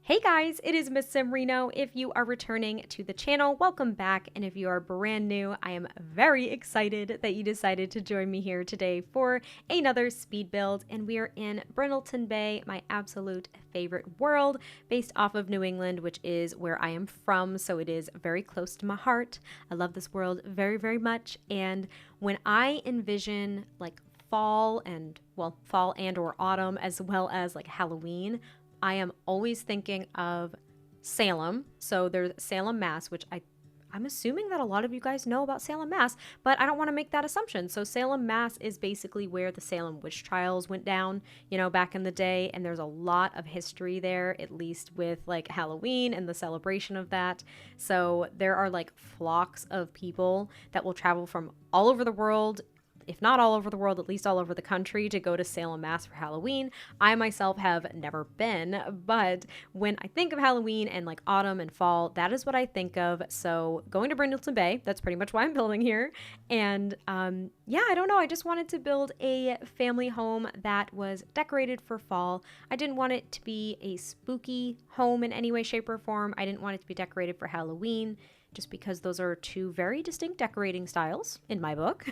Hey guys, it is MissSimReno. If you are returning to the channel, welcome back. And if you are brand new, I am very excited that you decided to join me here today for another speed build. And we are in Brindleton Bay, my absolute favorite world, based off of New England, which is where I am from. So it is very close to my heart. I love this world very, very much. And when I envision like fall and or autumn, as well as like Halloween, I am always thinking of Salem. So there's Salem, Mass, which I'm assuming that a lot of you guys know about Salem, Mass, but I don't want to make that assumption. So Salem, Mass is basically where the Salem witch trials went down, back in the day. And there's a lot of history there, at least with like Halloween and the celebration of that. So there are like flocks of people that will travel from all over the world, if not all over the world, at least all over the country, to go to Salem, Mass for Halloween. I myself have never been, but when I think of Halloween and like autumn and fall, that is what I think of. So going to Brindleton Bay, that's pretty much why I'm building here. And yeah, I don't know. I just wanted to build a family home that was decorated for fall. I didn't want it to be a spooky home in any way, shape, or form. I didn't want it to be decorated for Halloween, just because those are two very distinct decorating styles in my book.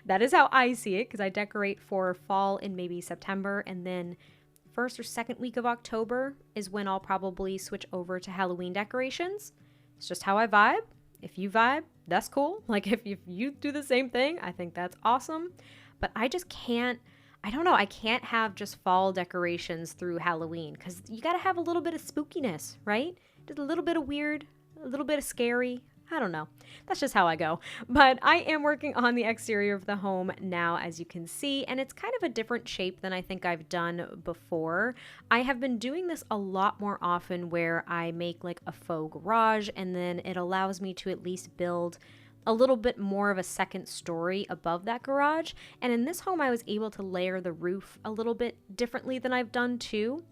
That is how I see it, because I decorate for fall in maybe September, and then first or second week of October is when I'll probably switch over to Halloween decorations. It's just how I vibe. If you vibe, that's cool. Like if you do the same thing, I think that's awesome. But I just can't, I don't know, I can't have just fall decorations through Halloween, because you got to have a little bit of spookiness, right? Just a little bit of weird, a little bit of scary. I don't know. That's just how I go. But I am working on the exterior of the home now, as you can see, and it's kind of a different shape than I think I've done before. I have been doing this a lot more often, where I make like a faux garage, and then it allows me to at least build a little bit more of a second story above that garage. And in this home, I was able to layer the roof a little bit differently than I've done too.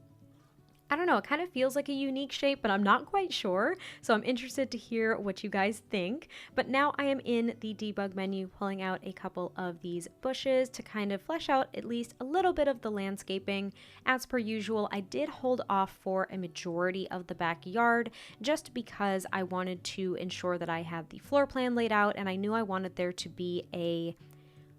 I don't know, it kind of feels like a unique shape, but I'm not quite sure. So I'm interested to hear what you guys think. But now I am in the debug menu, pulling out a couple of these bushes to kind of flesh out at least a little bit of the landscaping. As per usual, I did hold off for a majority of the backyard, just because I wanted to ensure that I had the floor plan laid out, and I knew I wanted there to be a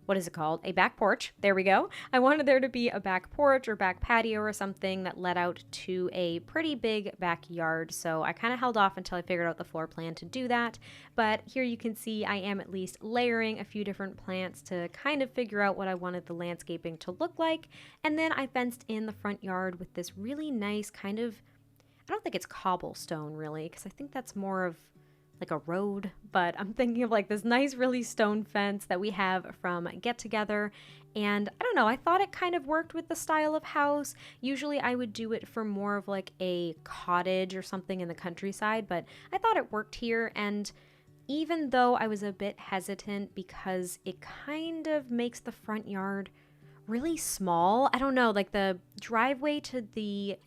a back porch. There we go. I wanted there to be a back porch or back patio or something that led out to a pretty big backyard. So I kind of held off until I figured out the floor plan to do that. But here you can see I am at least layering a few different plants to kind of figure out what I wanted the landscaping to look like. And then I fenced in the front yard with this really nice kind of, I don't think it's cobblestone really, because I think that's more of like a road, but I'm thinking of like this nice really stone fence that we have from Get Together. And I don't know, I thought it kind of worked with the style of house. Usually I would do it for more of like a cottage or something in the countryside, but I thought it worked here. And even though I was a bit hesitant because it kind of makes the front yard really small, I don't know, like the driveway to the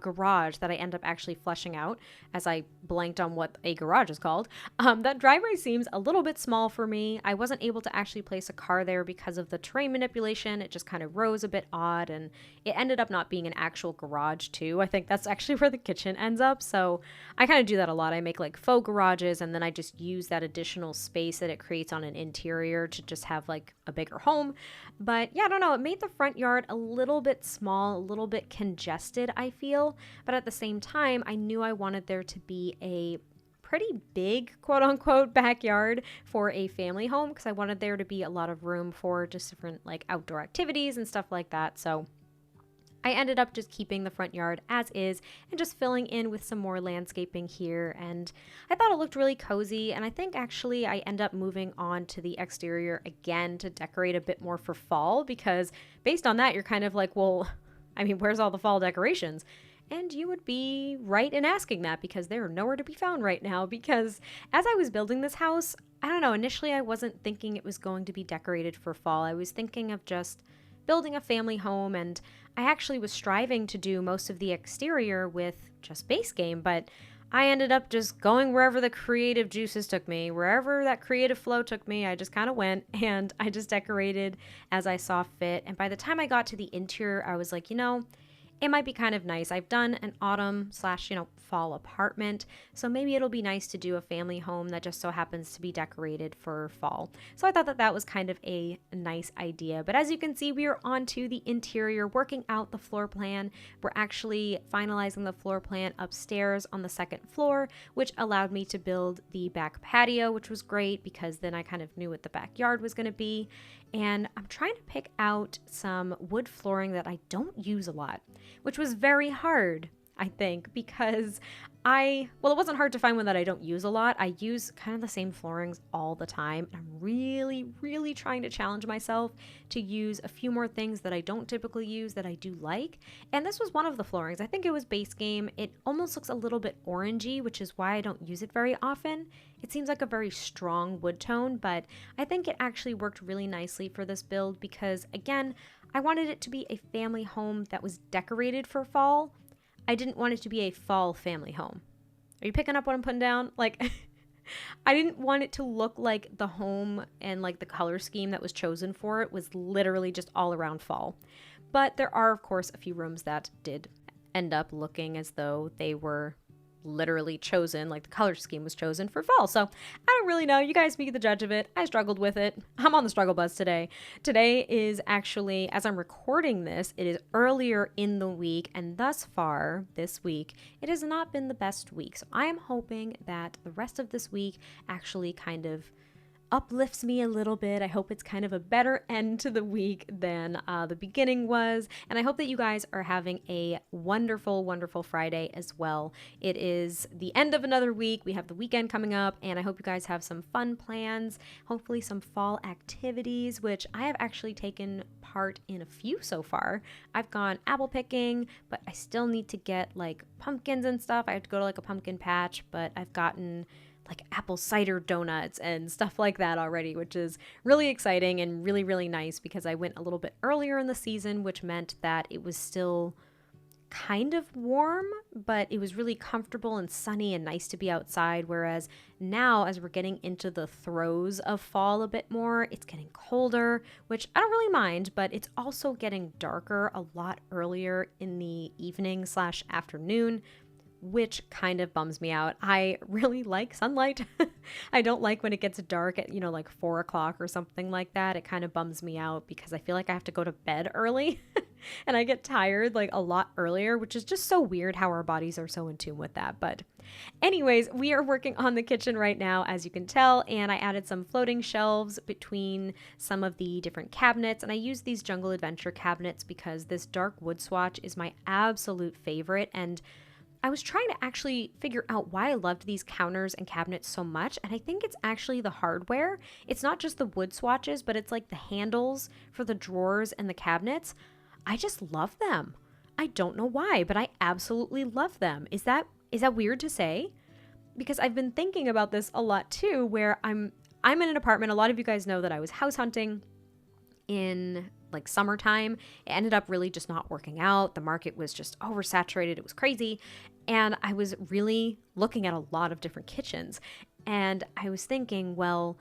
garage that I end up actually fleshing out, as I blanked on what a garage is called. That driveway seems a little bit small for me. I wasn't able to actually place a car there because of the terrain manipulation. It just kind of rose a bit odd, and it ended up not being an actual garage too. I think that's actually where the kitchen ends up. So I kind of do that a lot. I make like faux garages, and then I just use that additional space that it creates on an interior to just have like a bigger home. But yeah, I don't know. It made the front yard a little bit small, a little bit congested, I feel. But at the same time, I knew I wanted there to be a pretty big quote unquote backyard for a family home, because I wanted there to be a lot of room for just different like outdoor activities and stuff like that. So I ended up just keeping the front yard as is and just filling in with some more landscaping here. And I thought it looked really cozy. And I think actually I end up moving on to the exterior again to decorate a bit more for fall, because based on that, you're kind of like, well, I mean, where's all the fall decorations? And you would be right in asking that, because they are nowhere to be found right now. Because as I was building this house, I don't know, initially I wasn't thinking it was going to be decorated for fall. I was thinking of just building a family home, and I actually was striving to do most of the exterior with just base game, but I ended up just going wherever the creative juices took me, wherever that creative flow took me. I just kind of went, and I just decorated as I saw fit. And by the time I got to the interior, I was like, it might be kind of nice. I've done an autumn slash, fall apartment. So maybe it'll be nice to do a family home that just so happens to be decorated for fall. So I thought that that was kind of a nice idea. But as you can see, we are on to the interior, working out the floor plan. We're actually finalizing the floor plan upstairs on the second floor, which allowed me to build the back patio, which was great because then I kind of knew what the backyard was going to be. And I'm trying to pick out some wood flooring that I don't use a lot, which was very hard, I think, because it wasn't hard to find one that I don't use a lot. I use kind of the same floorings all the time. I'm really, really trying to challenge myself to use a few more things that I don't typically use that I do like. And this was one of the floorings. I think it was Base Game. It almost looks a little bit orangey, which is why I don't use it very often. It seems like a very strong wood tone, but I think it actually worked really nicely for this build because, again, I wanted it to be a family home that was decorated for fall. I didn't want it to be a fall family home. Are you picking up what I'm putting down? I didn't want it to look like the home and the color scheme that was chosen for it was literally just all around fall. But there are, of course, a few rooms that did end up looking as though they were literally chosen, the color scheme was chosen for fall. So I don't really know. You guys be the judge of it. I struggled with it. I'm on the struggle bus today. Today is actually, as I'm recording this, it is earlier in the week, and thus far this week, it has not been the best week. So I am hoping that the rest of this week actually kind of uplifts me a little bit. I hope it's kind of a better end to the week than the beginning was. And I hope that you guys are having a wonderful, wonderful Friday as well. It is the end of another week. We have the weekend coming up, and I hope you guys have some fun plans, hopefully some fall activities, which I have actually taken part in a few so far. I've gone apple picking, but I still need to get pumpkins and stuff. I have to go to a pumpkin patch, but I've gotten apple cider donuts and stuff like that already, which is really exciting and really, really nice because I went a little bit earlier in the season, which meant that it was still kind of warm, but it was really comfortable and sunny and nice to be outside. Whereas now, as we're getting into the throes of fall a bit more, it's getting colder, which I don't really mind, but it's also getting darker a lot earlier in the evening / afternoon, which kind of bums me out. I really like sunlight. I don't like when it gets dark at, 4 o'clock or something like that. It kind of bums me out because I feel like I have to go to bed early and I get tired a lot earlier, which is just so weird how our bodies are so in tune with that. But anyways, we are working on the kitchen right now, as you can tell, and I added some floating shelves between some of the different cabinets, and I used these Jungle Adventure cabinets because this dark wood swatch is my absolute favorite, and I was trying to actually figure out why I loved these counters and cabinets so much, and I think it's actually the hardware. It's not just the wood swatches, but it's the handles for the drawers and the cabinets. I just love them. I don't know why, but I absolutely love them. Is that weird to say? Because I've been thinking about this a lot too, where I'm in an apartment. A lot of you guys know that I was house hunting in summertime. It ended up really just not working out. The market was just oversaturated. It was crazy. And I was really looking at a lot of different kitchens. And I was thinking, well,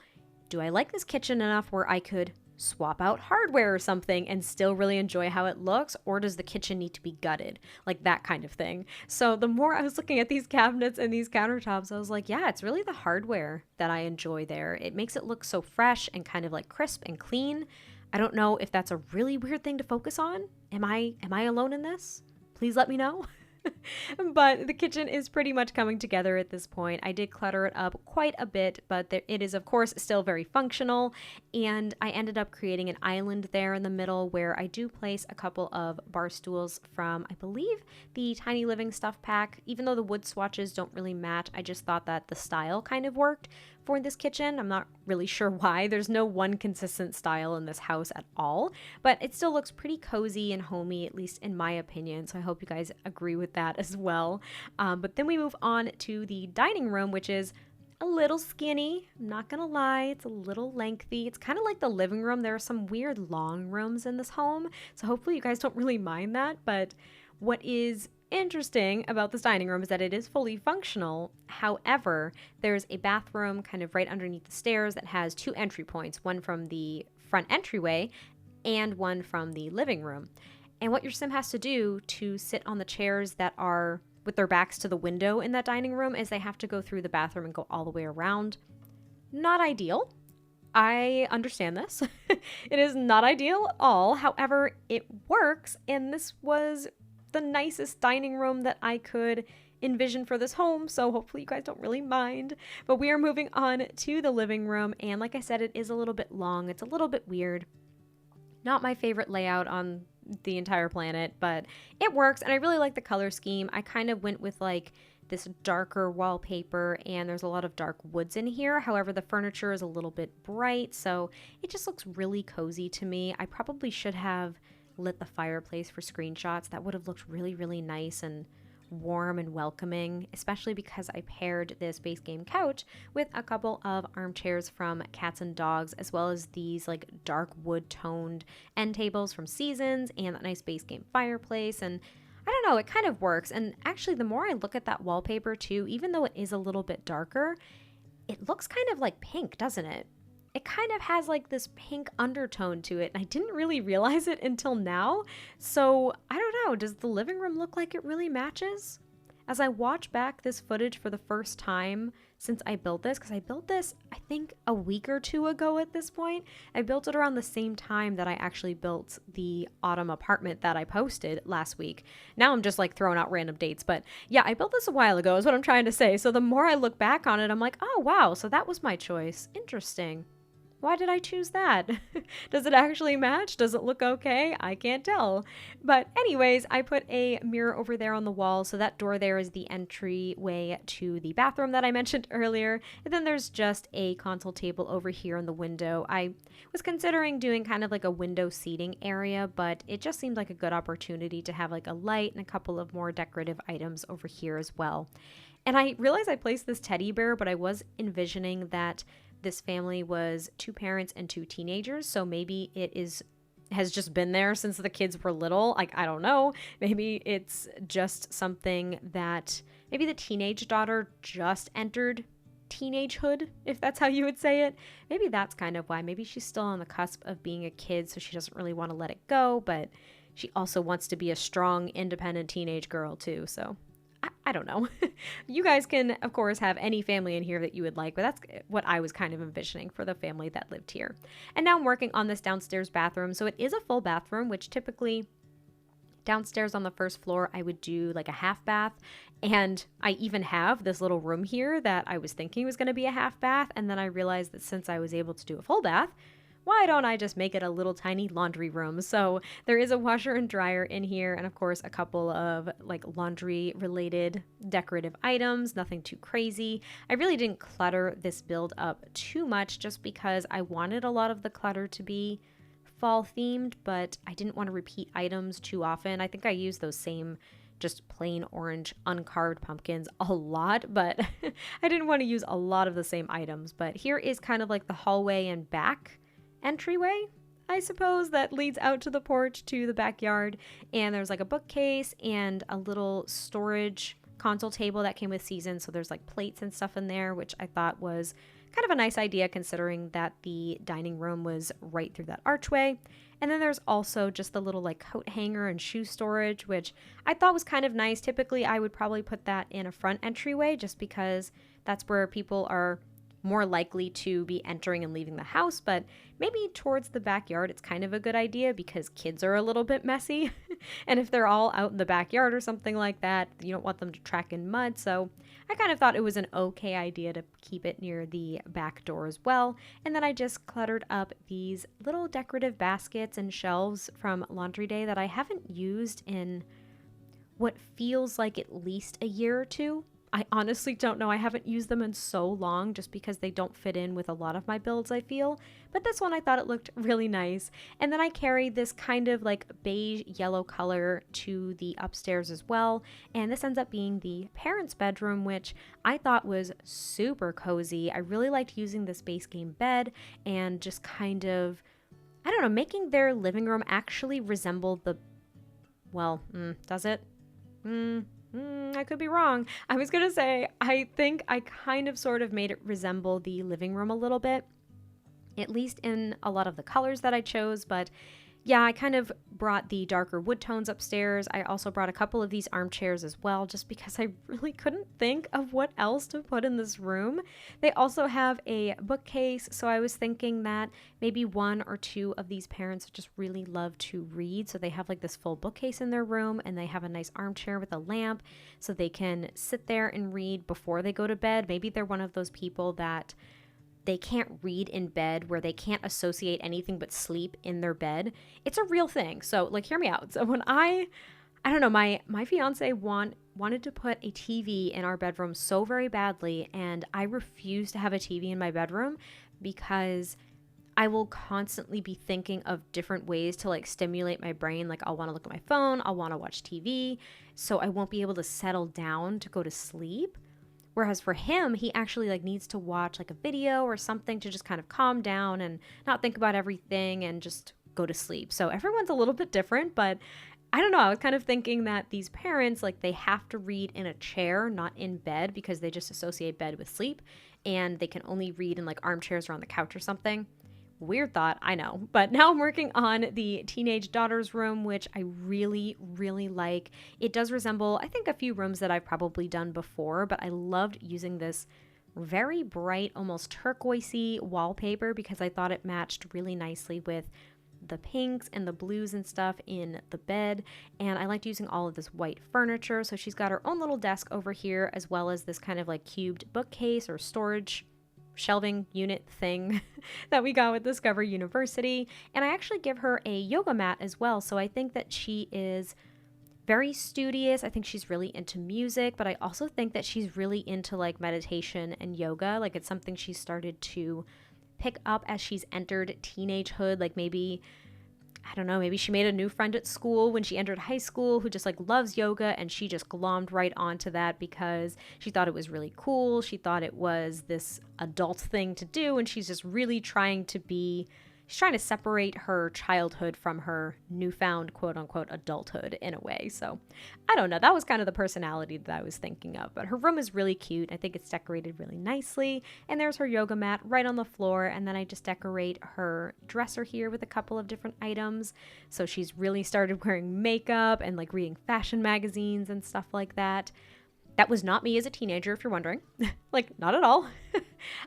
do I like this kitchen enough where I could swap out hardware or something and still really enjoy how it looks? Or does the kitchen need to be gutted? That kind of thing. So the more I was looking at these cabinets and these countertops, I was like, yeah, it's really the hardware that I enjoy there. It makes it look so fresh and kind of crisp and clean. I don't know if that's a really weird thing to focus on. Am I alone in this? Please let me know. But the kitchen is pretty much coming together at this point. I did clutter it up quite a bit, but it is, of course, still very functional. And I ended up creating an island there in the middle where I do place a couple of bar stools from, I believe, the Tiny Living stuff pack. Even though the wood swatches don't really match, I just thought that the style kind of worked for this kitchen. I'm not really sure why. There's no one consistent style in this house at all, but it still looks pretty cozy and homey, at least in my opinion. So I hope you guys agree with that as well. But then we move on to the dining room, which is a little skinny. I'm not gonna lie, it's a little lengthy. It's kind of like the living room. There are some weird long rooms in this home, so hopefully you guys don't really mind that. But what is interesting about this dining room is that it is fully functional. However, there's a bathroom kind of right underneath the stairs that has 2 entry points, one from the front entryway and one from the living room. And what your sim has to do to sit on the chairs that are with their backs to the window in that dining room is they have to go through the bathroom and go all the way around. Not ideal. I understand this. It is not ideal at all. However, it works, and this was the nicest dining room that I could envision for this home, so hopefully you guys don't really mind. But we are moving on to the living room, and like I said, it is a little bit long. It's a little bit weird. Not my favorite layout on the entire planet, but it works, and I really like the color scheme. I kind of went with like this darker wallpaper, and there's a lot of dark woods in here. However, the furniture is a little bit bright, so it just looks really cozy to me. I probably should have lit the fireplace for screenshots. That would have looked really, really nice and warm and welcoming, especially because I paired this base game couch with a couple of armchairs from Cats and Dogs, as well as these like dark wood toned end tables from Seasons and that nice base game fireplace. And I don't know, it kind of works. And actually, the more I look at that wallpaper too, even though it is a little bit darker, it looks kind of like pink, doesn't it? It kind of has like this pink undertone to it, and I didn't really realize it until now. So I don't know, does the living room look like it really matches? As I watch back this footage for the first time since I built this, because I built this I think a week or two ago at this point. I built it around the same time that I actually built the autumn apartment that I posted last week. Now I'm just like throwing out random dates, but yeah, I built this a while ago is what I'm trying to say. So the more I look back on it, I'm like, oh wow, so that was my choice. Interesting. Why did I choose that? Does it actually match? Does it look okay? I can't tell. But anyways, I put a mirror over there on the wall. So that door there is the entryway to the bathroom that I mentioned earlier. And then there's just a console table over here in the window. I was considering doing kind of like a window seating area, but it just seemed like a good opportunity to have like a light and a couple of more decorative items over here as well. And I realized I placed this teddy bear, but I was envisioning that this family was 2 parents and 2 teenagers, so maybe has just been there since the kids were little. Like, I don't know. Maybe it's just something that maybe the teenage daughter just entered teenagehood, if that's how you would say it. Maybe that's kind of why. Maybe she's still on the cusp of being a kid, so she doesn't really want to let it go, but she also wants to be a strong, independent teenage girl too, so I don't know. You guys can, of course, have any family in here that you would like, but that's what I was kind of envisioning for the family that lived here. And now I'm working on this downstairs bathroom. So it is a full bathroom, which typically downstairs on the first floor, I would do like a half bath. And I even have this little room here that I was thinking was going to be a half bath. And then I realized that since I was able to do a full bath, why don't I just make it a little tiny laundry room? So there is a washer and dryer in here, and of course a couple of like laundry related decorative items, nothing too crazy. I really didn't clutter this build up too much just because I wanted a lot of the clutter to be fall themed, but I didn't want to repeat items too often. I think I used those same just plain orange uncarved pumpkins a lot, but I didn't want to use a lot of the same items. But here is kind of like the hallway and back entryway, I suppose, that leads out to the porch to the backyard. And there's like a bookcase and a little storage console table that came with Seasons. So there's like plates and stuff in there, which I thought was kind of a nice idea considering that the dining room was right through that archway. And then there's also just the little like coat hanger and shoe storage, which I thought was kind of nice. Typically, I would probably put that in a front entryway just because that's where people are more likely to be entering and leaving the house, but maybe towards the backyard it's kind of a good idea because kids are a little bit messy and if they're all out in the backyard or something like that, you don't want them to track in mud. So I kind of thought it was an okay idea to keep it near the back door as well. And then I just cluttered up these little decorative baskets and shelves from Laundry Day that I haven't used in what feels like at least a year or two. I honestly don't know. I haven't used them in so long just because they don't fit in with a lot of my builds, I feel. But this one I thought it looked really nice. And then I carried this kind of like beige yellow color to the upstairs as well. And this ends up being the parents' bedroom, which I thought was super cozy. I really liked using this base game bed and just kind of, I don't know, making their living room actually resemble the, well, does it? I could be wrong. I was going to say, I think I kind of sort of made it resemble the living room a little bit, at least in a lot of the colors that I chose. But yeah, I kind of brought the darker wood tones upstairs. I also brought a couple of these armchairs as well, just because I really couldn't think of what else to put in this room. They also have a bookcase, so I was thinking that maybe one or two of these parents just really love to read. So they have like this full bookcase in their room, and they have a nice armchair with a lamp so they can sit there and read before they go to bed. Maybe they're one of those people that they can't read in bed, where they can't associate anything but sleep in their bed. It's a real thing. So like, hear me out. So when I don't know, my fiance wanted to put a TV in our bedroom so very badly, and I refuse to have a TV in my bedroom because I will constantly be thinking of different ways to like stimulate my brain. Like, I'll want to look at my phone, I'll want to watch TV, so I won't be able to settle down to go to sleep. Whereas for him, he actually like needs to watch like a video or something to just kind of calm down and not think about everything and just go to sleep. So everyone's a little bit different, but I don't know. I was kind of thinking that these parents, like, they have to read in a chair, not in bed, because they just associate bed with sleep, and they can only read in like armchairs or on the couch or something. Weird thought, I know. But now I'm working on the teenage daughter's room, which I really, really like. It does resemble, I think, a few rooms that I've probably done before, but I loved using this very bright, almost turquoisey wallpaper because I thought it matched really nicely with the pinks and the blues and stuff in the bed. And I liked using all of this white furniture. So she's got her own little desk over here, as well as this kind of like cubed bookcase or storage shelving unit thing that we got with Discover University. And I actually give her a yoga mat as well. So I think that she is very studious. I think she's really into music, but I also think that she's really into like meditation and yoga. Like, it's something she started to pick up as she's entered teenagehood. Like, maybe, I don't know, maybe she made a new friend at school when she entered high school who just like loves yoga, and she just glommed right onto that because she thought it was really cool. She thought it was this adult thing to do, and she's just really trying to separate her childhood from her newfound quote unquote adulthood in a way. So I don't know. That was kind of the personality that I was thinking of. But her room is really cute. I think it's decorated really nicely. And there's her yoga mat right on the floor. And then I just decorate her dresser here with a couple of different items. So she's really started wearing makeup and like reading fashion magazines and stuff like that. That was not me as a teenager, if you're wondering. Like, not at all.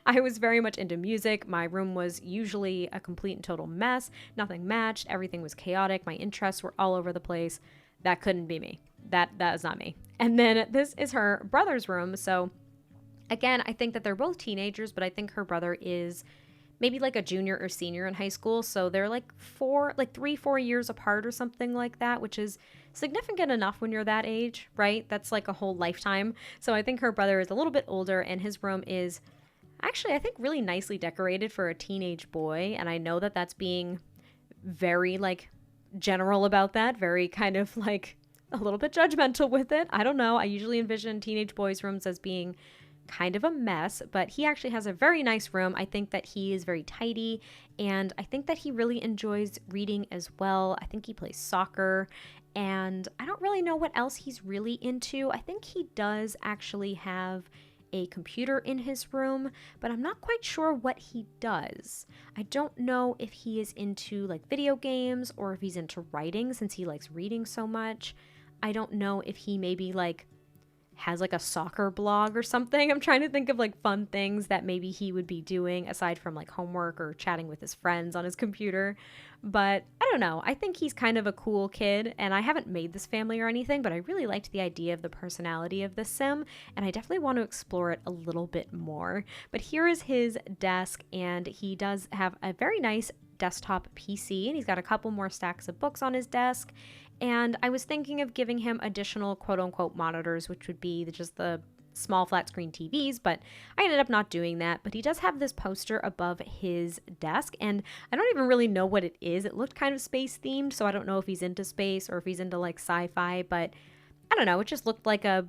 I was very much into music. My room was usually a complete and total mess. Nothing matched. Everything was chaotic. My interests were all over the place. That couldn't be me. That is not me. And then this is her brother's room. So again, I think that they're both teenagers, but I think her brother is maybe like a junior or senior in high school. So they're like 3-4 years apart or something like that, which is significant enough when you're that age, right? That's like a whole lifetime. So I think her brother is a little bit older, and his room is actually, I think, really nicely decorated for a teenage boy. And I know that that's being very like general about that, very kind of like a little bit judgmental with it. I don't know. I usually envision teenage boys' rooms as being kind of a mess, but he actually has a very nice room. I think that he is very tidy, and I think that he really enjoys reading as well. I think he plays soccer, and I don't really know what else he's really into. I think he does actually have a computer in his room, but I'm not quite sure what he does. I don't know if he is into like video games or if he's into writing, since he likes reading so much. I don't know if he maybe like has like a soccer blog or something. I'm trying to think of like fun things that maybe he would be doing aside from like homework or chatting with his friends on his computer. But I don't know. I think he's kind of a cool kid, and I haven't made this family or anything, but I really liked the idea of the personality of the sim, and I definitely want to explore it a little bit more. But here is his desk, and he does have a very nice desktop PC, and he's got a couple more stacks of books on his desk. And I was thinking of giving him additional quote-unquote monitors, which would be just the small flat screen TVs, but I ended up not doing that. But he does have this poster above his desk, and I don't even really know what it is. It looked kind of space themed, so I don't know if he's into space or if he's into like sci-fi, but I don't know. It just looked like a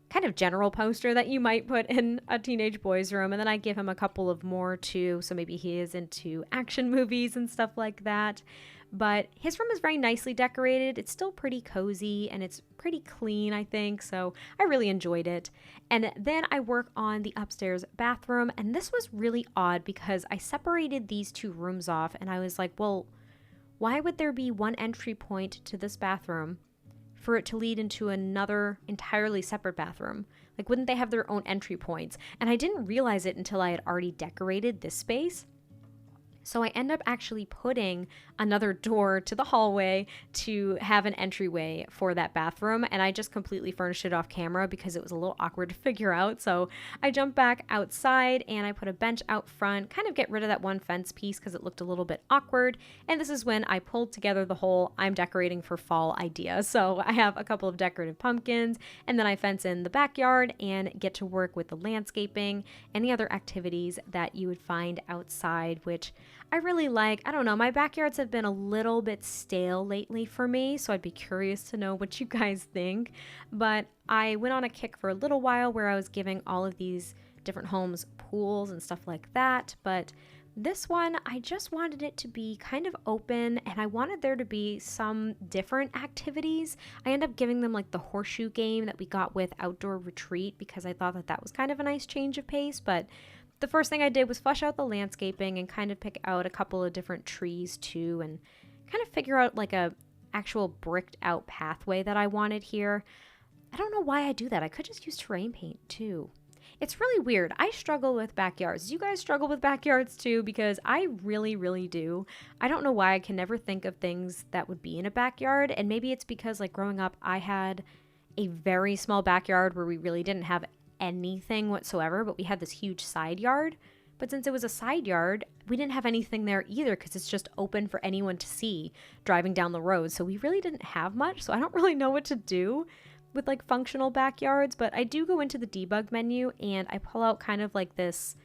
kind of general poster that you might put in a teenage boy's room. And then I give him a couple of more too, so maybe he is into action movies and stuff like that. But his room is very nicely decorated. It's still pretty cozy, and it's pretty clean, I think. So I really enjoyed it. And then I work on the upstairs bathroom. And this was really odd because I separated these two rooms off, and I was like, well, why would there be one entry point to this bathroom for it to lead into another entirely separate bathroom? Like, wouldn't they have their own entry points? And I didn't realize it until I had already decorated this space. So I end up actually putting another door to the hallway to have an entryway for that bathroom. And I just completely furnished it off camera because it was a little awkward to figure out. So I jumped back outside and I put a bench out front, kind of get rid of that one fence piece because it looked a little bit awkward. And this is when I pulled together the whole I'm decorating for fall idea. So I have a couple of decorative pumpkins, and then I fence in the backyard and get to work with the landscaping and the other activities that you would find outside, which I really like. I don't know, my backyards have been a little bit stale lately for me, so I'd be curious to know what you guys think. But I went on a kick for a little while where I was giving all of these different homes pools and stuff like that, but this one, I just wanted it to be kind of open, and I wanted there to be some different activities. I ended up giving them like the horseshoe game that we got with Outdoor Retreat because I thought that that was kind of a nice change of pace. But the first thing I did was flesh out the landscaping and kind of pick out a couple of different trees too, and kind of figure out like a actual bricked out pathway that I wanted here. I don't know why I do that. I could just use terrain paint too. It's really weird. I struggle with backyards. Do you guys struggle with backyards too? Because I really, really do. I don't know why I can never think of things that would be in a backyard. And maybe it's because like growing up, I had a very small backyard where we really didn't have anything whatsoever, but we had this huge side yard. But since it was a side yard, we didn't have anything there either because it's just open for anyone to see driving down the road. So we really didn't have much. So I don't really know what to do with like functional backyards, but I do go into the debug menu and I pull out kind of like this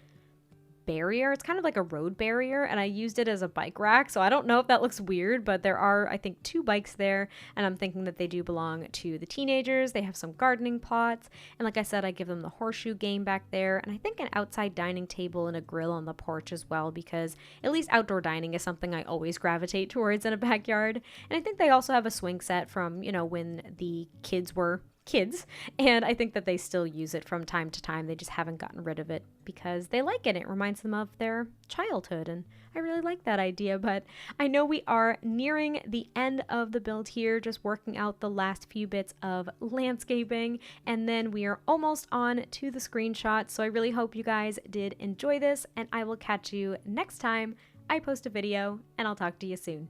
barrier. It's kind of like a road barrier, and I used it as a bike rack. So I don't know if that looks weird, but there are, I think, 2 bikes there, and I'm thinking that they do belong to the teenagers. They have some gardening plots, and like I said, I give them the horseshoe game back there, and I think an outside dining table and a grill on the porch as well, because at least outdoor dining is something I always gravitate towards in a backyard. And I think they also have a swing set from, you know, when the kids were kids, and I think that they still use it from time to time. They just haven't gotten rid of it because they like it. It reminds them of their childhood, and I really like that idea. But I know we are nearing the end of the build here, just working out the last few bits of landscaping, and then we are almost on to the screenshot. So I really hope you guys did enjoy this, and I will catch you next time I post a video, and I'll talk to you soon.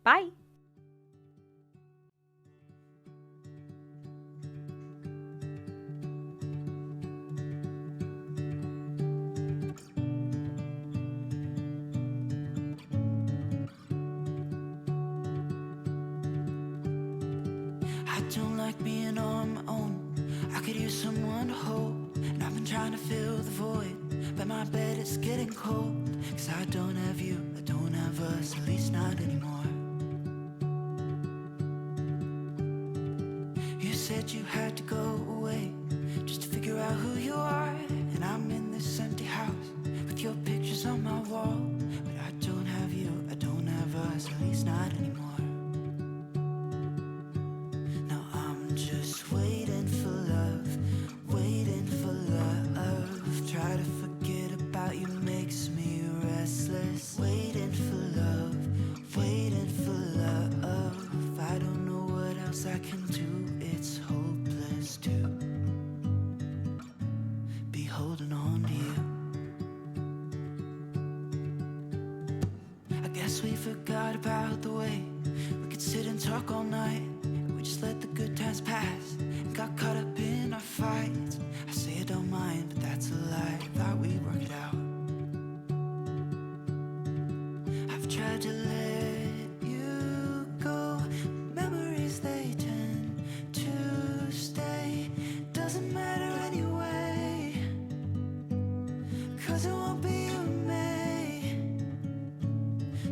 Bye! I don't like being on my own. I could use someone to hold, and I've been trying to fill the void, but my bed is getting cold. Cause I don't have you, I don't have us, at least not anymore. You said you had to go away just to figure out who you are, and I'm in this empty house with your pictures on my wall. But I don't have you, I don't have us, at least not anymore. Just waiting for love, waiting for love. Try to forget about you makes me restless. Waiting for love, waiting for love. I don't know what else I can do, it's hopeless to be holding on to you. I guess we forgot about the way we could sit and talk all night. We just let the good times pass and got caught up in our fights. I say I don't mind, but that's a lie. Thought we'd work it out. I've tried to let you go. Memories, they tend to stay. Doesn't matter anyway, cause it won't be you and me.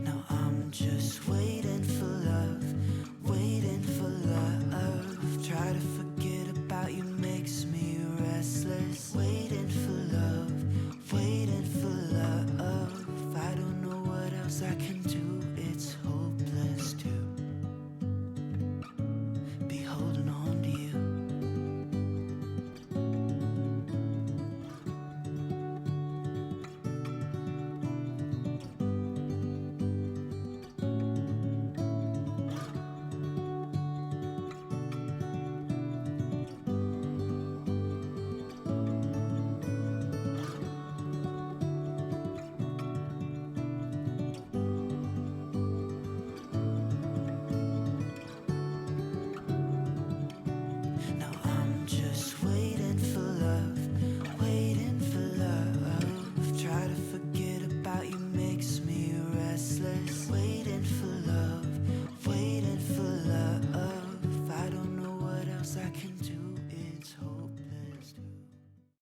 Now I'm just waiting for love, waiting for love. Try to forget about you makes me restless. Waiting for love, waiting for love. I don't know what else I can do.